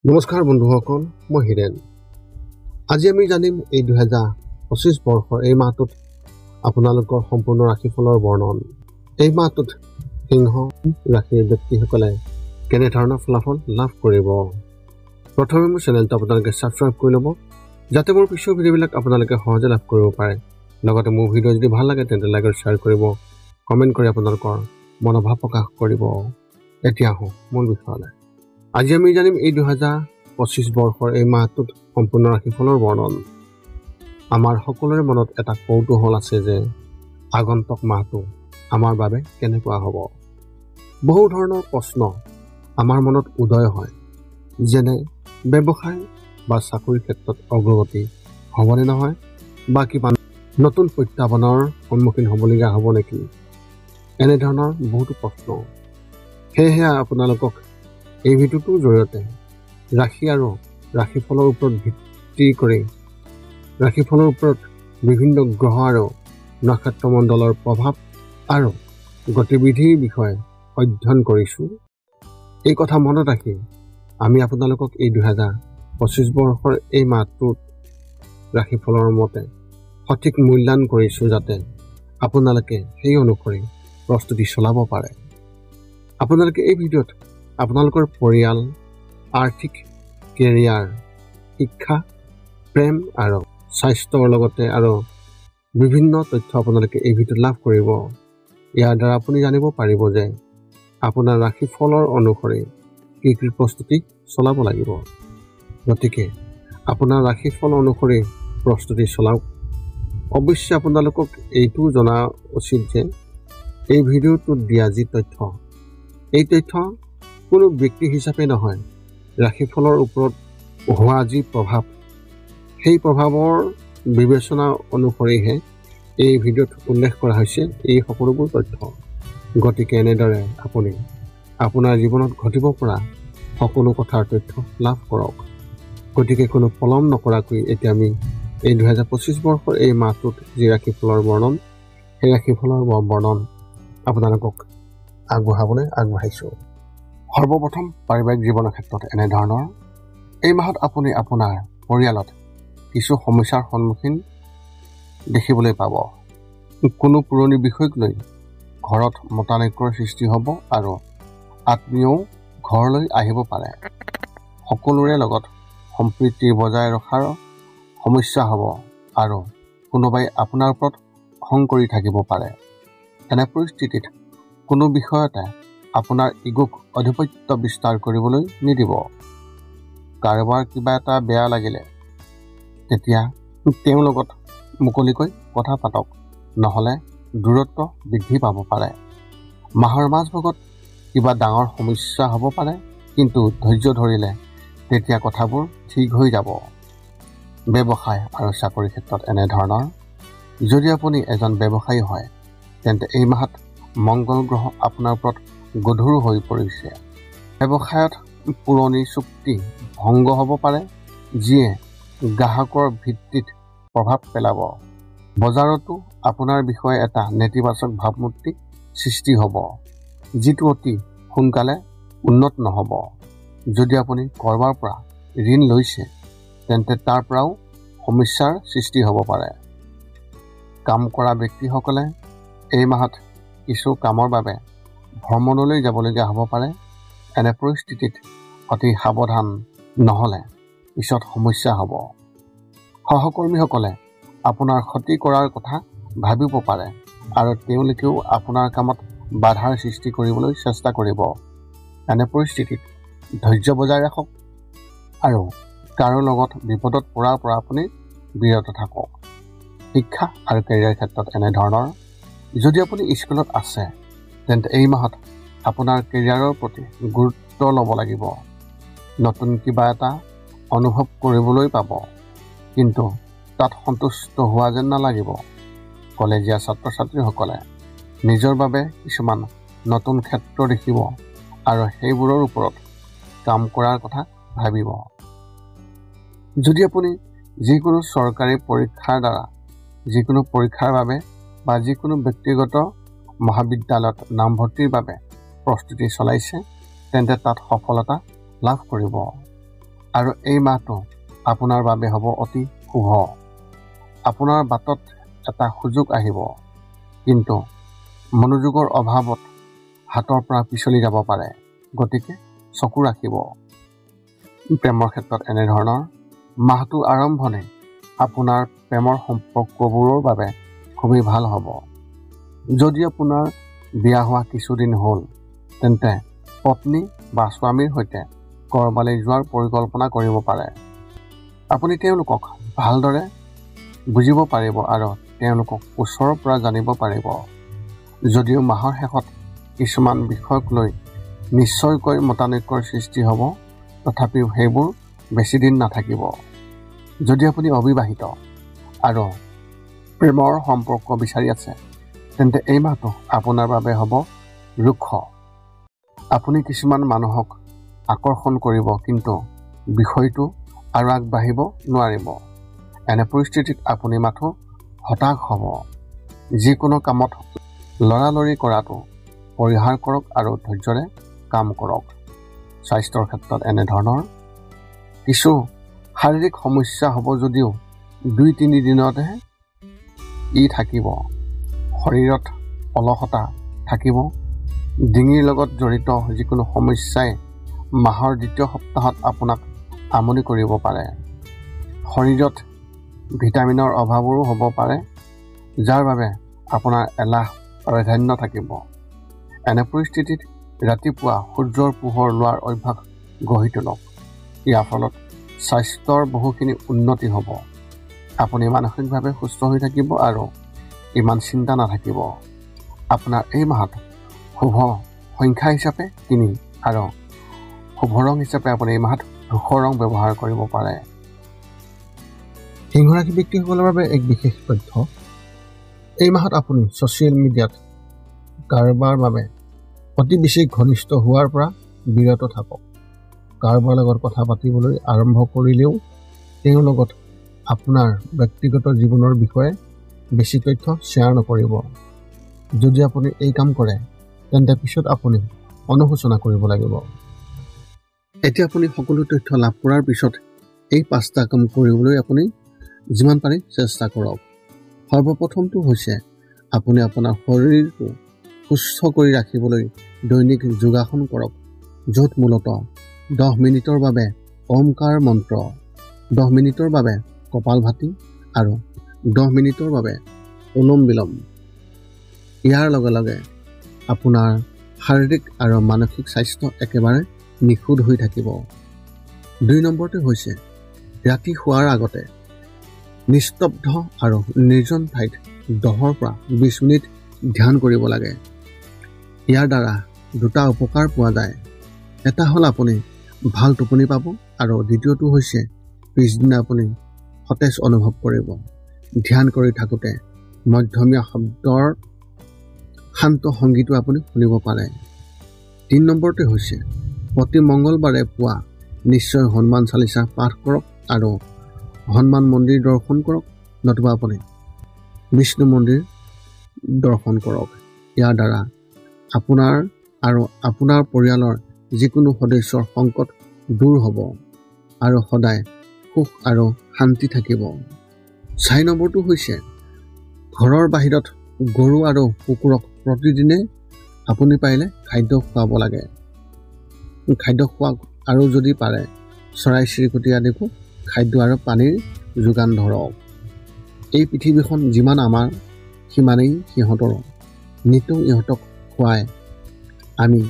নমস্কাৰ বন্ধুসকল, মই হিৰেন। আজি আমি জানিম এই 2025 বৰ্ষৰ এই মাহটোত আপোনালোকৰ সম্পূৰ্ণ ৰাশিফলৰ বৰ্ণন। এই মাহটোত সিংহ ৰাশিৰ ব্যক্তিসকলে কেনেধৰণৰ ফলাফল লাভ কৰিব। প্ৰথমে মোৰ চেনেলটো আপোনালোকে ছাবস্ক্ৰাইব কৰি ল'ব, যাতে মোৰ পিছৰ ভিডিঅ'বিলাক আপোনালোকে সহজে লাভ কৰিব পাৰে। লগতে মোৰ ভিডিঅ' যদি ভাল লাগে তেন্তে লাইক আৰু শ্বেয়াৰ কৰিব, কমেণ্ট কৰি আপোনালোকৰ মনোভাৱ প্ৰকাশ কৰিব। এতিয়া আহোঁ মূল বিষয়লৈ। আজি আমি জানিম এই 2025 বৰ্ষৰ এই মাহটোত সম্পূৰ্ণ ৰাশিফলৰ বৰ্ণন। আমাৰ সকলোৰে মনত এটা কৌতূহল আছে যে আগন্তুক মাহটো আমাৰ বাবে কেনেকুৱা হ'ব। বহু ধৰণৰ প্ৰশ্ন আমাৰ মনত উদয় হয়, যেনে ব্যৱসায় বা চাকৰিৰ ক্ষেত্ৰত অগ্ৰগতি হ'বনে নহয়, বা কিবা নতুন প্ৰত্যাহ্বানৰ সন্মুখীন হ'বলগীয়া হ'ব নেকি, এনেধৰণৰ বহুতো প্ৰশ্ন। সেয়েহে আপোনালোকক এই ভিডিঅ'টোৰ জৰিয়তে ৰাশি আৰু ৰাশিফলৰ ওপৰত ভিত্তি কৰি ৰাশিফলৰ ওপৰত বিভিন্ন গ্ৰহ আৰু নক্ষত্ৰমণ্ডলৰ প্ৰভাৱ আৰু গতিবিধিৰ বিষয়ে অধ্যয়ন কৰিছোঁ। এই কথা মনত ৰাখি আমি আপোনালোকক এই 2025 বৰ্ষৰ এই মাহটোত ৰাশিফলৰ মতে সঠিক মূল্যায়ন কৰিছোঁ, যাতে আপোনালোকে সেই অনুসৰি প্ৰস্তুতি চলাব পাৰে। আপোনালোকে এই ভিডিঅ'ত আপোনালোকৰ পৰিয়াল, আৰ্থিক, কেৰিয়াৰ, শিক্ষা, প্ৰেম আৰু স্বাস্থ্যৰ লগতে আৰু বিভিন্ন তথ্য আপোনালোকে এই ভিডিঅ'ত লাভ কৰিব। ইয়াৰ দ্বাৰা আপুনি জানিব পাৰিব যে আপোনাৰ ৰাশিফলৰ অনুসৰি কি কি প্ৰস্তুতি চলাব লাগিব। গতিকে আপোনাৰ ৰাশিফল অনুসৰি প্ৰস্তুতি চলাওক। অৱশ্যে আপোনালোকক এইটো জনা উচিত যে এই ভিডিঅ'টোত দিয়া যি তথ্য, এই তথ্য কোনো ব্যক্তি হিচাপে নহয়, ৰাশিফলৰ ওপৰত হোৱা যি প্ৰভাৱ, সেই প্ৰভাৱৰ বিবেচনা অনুসৰিহে এই ভিডিঅ'ত উল্লেখ কৰা হৈছে এই সকলোবোৰ তথ্য। গতিকে এনেদৰে আপুনি আপোনাৰ জীৱনত ঘটিব পৰা সকলো কথাৰ তথ্য লাভ কৰক। গতিকে কোনো পলম নকৰাকৈ এতিয়া আমি এই 2025 বৰ্ষৰ এই মাহটোত যি ৰাশিফলৰ বৰ্ণন, সেই ৰাশিফলৰ বৰ্ণন আপোনালোকক আগবঢ়াবলৈ আগবাঢ়িছোঁ। সৰ্বপ্ৰথম পাৰিবাৰিক জীৱনৰ ক্ষেত্ৰত এনেধৰণৰ। এই মাহত আপুনি আপোনাৰ পৰিয়ালত কিছু সমস্যাৰ সন্মুখীন দেখিবলৈ পাব। কোনো পুৰণি বিষয়ক লৈ ঘৰত মতানৈক্যৰ সৃষ্টি হ'ব আৰু আত্মীয়ও ঘৰলৈ আহিব পাৰে। সকলোৰে লগত সম্প্ৰীতি বজাই ৰখাৰ সমস্যা হ'ব আৰু কোনোবাই আপোনাৰ ওপৰত খং কৰি থাকিব পাৰে। এনে পৰিস্থিতিত কোনো বিষয়তে আপোনাৰ ইগোক আধিপত্য বিস্তাৰ কৰিবলৈ নিদিব। কাৰোবাৰ কিবা এটা বেয়া লাগিলে তেতিয়া তেওঁৰ লগত মুকলিকৈ কথা পাতক, নহ'লে দূৰত্ব বৃদ্ধি পাব পাৰে। মাহৰ মাজভাগত কিবা ডাঙৰ সমস্যা হ'ব পাৰে, কিন্তু ধৈৰ্য ধৰিলে তেতিয়া কথাবোৰ ঠিক হৈ যাব। ব্যৱসায় আৰু চাকৰিৰ ক্ষেত্ৰত এনেধৰণৰ। যদি আপুনি এজন ব্যৱসায়ী হয় তেন্তে এই মাহত মংগল গ্ৰহ আপোনাৰ ওপৰত গধুৰ হৈ পৰিছে। ব্যৱসায়ত পুৰণি চুক্তি ভংগ হ'ব পাৰে, যিয়ে গ্ৰাহকৰ ভিত্তিত প্ৰভাৱ পেলাব। বজাৰতো আপোনাৰ বিষয়ে এটা নেতিবাচক ভাৱমূৰ্তি সৃষ্টি হ'ব, যিটো অতি সোনকালে উন্নত নহ'ব। যদি আপুনি কাৰোবাৰ পৰা ঋণ লৈছে তেন্তে তাৰ পৰাও সমস্যাৰ সৃষ্টি হ'ব পাৰে। কাম কৰা ব্যক্তিসকলে এই মাহত কিছু কামৰ বাবে ভ্ৰমণলৈ যাবলগীয়া হ'ব পাৰে। এনে পৰিস্থিতিত অতি সাৱধান নহ'লে পিছত সমস্যা হ'ব। সহকৰ্মীসকলে আপোনাৰ ক্ষতি কৰাৰ কথা ভাবিব পাৰে আৰু তেওঁলোকেও আপোনাৰ কামত বাধাৰ সৃষ্টি কৰিবলৈ চেষ্টা কৰিব। এনে পৰিস্থিতিত ধৈৰ্য বজাই ৰাখক আৰু কাৰো লগত বিপদত পৰাৰ পৰা আপুনি বিৰত থাকক। শিক্ষা আৰু কেৰিয়াৰ ক্ষেত্ৰত এনেধৰণৰ। যদি আপুনি স্কুলত আছে তেন্তে এই মাহত আপোনাৰ কেৰিয়াৰৰ প্ৰতি গুৰুত্ব ল'ব লাগিব। নতুন কিবা এটা অনুভৱ কৰিবলৈ পাব, কিন্তু তাত সন্তুষ্ট হোৱা যেন নালাগিব। কলেজীয়া ছাত্ৰ ছাত্ৰীসকলে নিজৰ বাবে কিছুমান নতুন ক্ষেত্ৰ দেখিব আৰু সেইবোৰৰ ওপৰত কাম কৰাৰ কথা ভাবিব। যদি আপুনি যিকোনো চৰকাৰী পৰীক্ষাৰ দ্বাৰা যিকোনো পৰীক্ষাৰ বাবে বা যিকোনো ব্যক্তিগত মহাবিদ্যালয়ত নামভৰ্তিৰ বাবে প্ৰস্তুতি চলাইছে তেন্তে তাত সফলতা লাভ কৰিব। আৰু এই মাহটো আপোনাৰ বাবে হ'ব অতি শুভ। আপোনাৰ বাটত এটা সুযোগ আহিব, কিন্তু মনোযোগৰ অভাৱত হাতৰ পৰা পিছলি যাব পাৰে, গতিকে চকু ৰাখিব। প্ৰেমৰ ক্ষেত্ৰত এনেধৰণৰ মাহটো আৰম্ভণি আপোনাৰ প্ৰেমৰ সম্পৰ্কবোৰৰ বাবে খুবেই ভাল হ'ব। যদি আপোনাৰ বিয়া হোৱা কিছুদিন হ'ল, তেন্তে পত্নী বা স্বামীৰ সৈতে ক'ৰবালৈ যোৱাৰ পৰিকল্পনা কৰিব পাৰে। আপুনি তেওঁলোকক ভালদৰে বুজিব পাৰিব আৰু তেওঁলোকক ওচৰৰ পৰা জানিব পাৰিব। যদিও মাহৰ শেষত কিছুমান বিষয়ক লৈ নিশ্চয়কৈ মতানৈক্যৰ সৃষ্টি হ'ব, তথাপিও সেইবোৰ বেছিদিন নাথাকিব। যদি আপুনি অবিবাহিত আৰু প্ৰেমৰ সম্পৰ্ক বিচাৰি আছে, তেন্তে এই মাহটো আপোনাৰ বাবে হ'ব ৰুক্ষ। আপুনি কিছুমান মানুহক আকৰ্ষণ কৰিব, কিন্তু বিষয়টো আৰু আগবাঢ়িব নোৱাৰিব। এনে পৰিস্থিতিত আপুনি মাথো হতাশ হ'ব। যিকোনো কামত লৰালৰি কৰাটো পৰিহাৰ কৰক আৰু ধৈৰ্যৰে কাম কৰক। স্বাস্থ্যৰ ক্ষেত্ৰত এনেধৰণৰ কিছু শাৰীৰিক সমস্যা হ'ব, যদিও 2-3 দিনতহে ই থাকিব। শৰীৰত অলসতা থাকিব। ডিঙিৰ লগত জড়িত যিকোনো সমস্যাই মাহৰ দ্বিতীয় সপ্তাহত আপোনাক আমনি কৰিব পাৰে। শৰীৰত ভিটামিনৰ অভাৱৰো হ'ব পাৰে, যাৰ বাবে আপোনাৰ এলাহ প্ৰাধান্য থাকিব। এনে পৰিস্থিতিত ৰাতিপুৱা সূৰ্যৰ পোহৰ লোৱাৰ অভ্যাস গঢ়ি তোলক। ইয়াৰ ফলত স্বাস্থ্যৰ বহুখিনি উন্নতি হ'ব। আপুনি মানসিকভাৱে সুস্থ হৈ থাকিব আৰু ইমান চিন্তা নাথাকিব। আপোনাৰ এই মাহত শুভ সংখ্যা হিচাপে 3 আৰু শুভ ৰং হিচাপে আপুনি এই মাহত ধূসৰ ৰং ব্যৱহাৰ কৰিব পাৰে। সিংহ ৰাশি ব্যক্তিসকলৰ বাবে এক বিশেষ তথ্য। এই মাহত আপুনি ছ'চিয়েল মিডিয়াত কাৰোবাৰ বাবে অতি বেছি ঘনিষ্ঠ হোৱাৰ পৰা বিৰত থাকক। কাৰোবাৰ লগত কথা পাতিবলৈ আৰম্ভ কৰিলেও তেওঁৰ লগত আপোনাৰ ব্যক্তিগত জীৱনৰ বিষয়ে বেছি তথ্য শ্বেয়াৰ নকৰিব। যদি আপুনি এই কাম কৰে, তেন্তে পিছত আপুনি অনুশোচনা কৰিব লাগিব। এতিয়া আপুনি সকলো তথ্য লাভ কৰাৰ পিছত এই 5টা কাম কৰিবলৈ আপুনি যিমান পাৰে চেষ্টা কৰক। সৰ্বপ্ৰথমটো হৈছে আপুনি আপোনাৰ শৰীৰটো সুস্থ কৰি ৰাখিবলৈ দৈনিক যোগাসন কৰক, য'ত মূলতঃ 10 মিনিটৰ বাবে ওমকাৰ মন্ত্ৰ, 10 মিনিটৰ বাবে কপালভাতি আৰু 10 মিনিটৰ বাবে অনুলোম বিলোম। ইয়াৰ লগে লগে আপোনাৰ শাৰীৰিক আৰু মানসিক স্বাস্থ্য একেবাৰে নিখুঁত হৈ থাকিব। 2 নম্বৰটো হৈছে ৰাতি শোৱাৰ আগতে নিস্তব্ধ আৰু নিৰ্জন ঠাইত 10 পৰা 20 মিনিট ধ্যান কৰিব লাগে। ইয়াৰ দ্বাৰা 2টা উপকাৰ পোৱা যায়। এটা হ'ল আপুনি ভাল টোপনি পাব আৰু দ্বিতীয়টো হৈছে পিছদিনা আপুনি সতেজ অনুভৱ কৰিব। ধ্যান কৰি থাকোঁতে মধ্যমীয়া শব্দৰ শান্ত সংগীতো আপুনি শুনিব পাৰে। 3 নম্বৰটো হৈছে প্ৰতি মংগলবাৰে পুৱা নিশ্চয় হনুমান চালিচা পাঠ কৰক আৰু হনুমান মন্দিৰ দৰ্শন কৰক, নতুবা আপুনি বিষ্ণু মন্দিৰ দৰ্শন কৰক। ইয়াৰ দ্বাৰা আপোনাৰ আৰু আপোনাৰ পৰিয়ালৰ যিকোনো সদস্যৰ সংকট দূৰ হ'ব আৰু সদায় সুখ আৰু শান্তি থাকিব। 4 নম্বৰটো হৈছে ঘৰৰ বাহিৰত গৰু আৰু কুকুৰক প্ৰতিদিনে আপুনি পাৰিলে খাদ্য খুৱাব লাগে। খাদ্য খোৱাওক আৰু যদি পাৰে চৰাই চিৰিকটি আদিকো খাদ্য আৰু পানীৰ যোগান ধৰক। এই পৃথিৱীখন যিমান আমাৰ, সিমানেই সিহঁতৰো। নিতৌ ইহঁতক খুৱাই আমি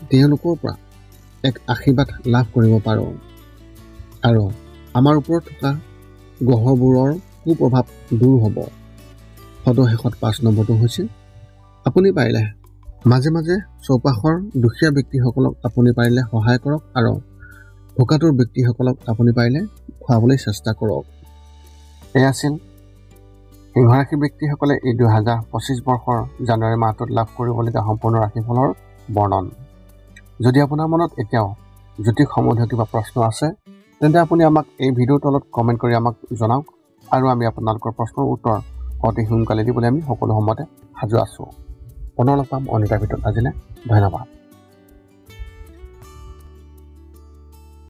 তেওঁলোকৰ পৰা এক আশীৰ্বাদ লাভ কৰিব পাৰোঁ আৰু আমাৰ ওপৰত থকা গ্ৰহবোৰৰ কুপ্ৰভাৱ দূৰ হ'ব। সদশেষত 5 নম্বৰটো হৈছে আপুনি পাৰিলে মাজে মাজে চৌপাশৰ দুখীয়া ব্যক্তিসকলক আপুনি পাৰিলে সহায় কৰক আৰু ভোকাতুৰ ব্যক্তিসকলক আপুনি পাৰিলে খুৱাবলৈ চেষ্টা কৰক। এয়া আছিল সিংহ ৰাশি ব্যক্তিসকলে এই 2025 বৰ্ষৰ জানুৱাৰী মাহটোত লাভ কৰিবলগীয়া সম্পূৰ্ণ ৰাশিফলৰ বৰ্ণন। যদি আপোনাৰ মনত এতিয়াও জ্যোতিষ সম্বন্ধীয় কিবা প্ৰশ্ন আছে, তেন্তে আপুনি আমাক এই ভিডিঅ'ৰ তলত কমেণ্ট কৰি আমাক জনাওক আৰু আমি আপোনালোকৰ প্ৰশ্নৰ উত্তৰ অতি সোনকালে দিবলৈ আমি সকলো সময়তে সাজু আছোঁ। পুনৰ লগ পাম অন্য এটা ভিডিঅ'ত। আজিলৈ ধন্যবাদ।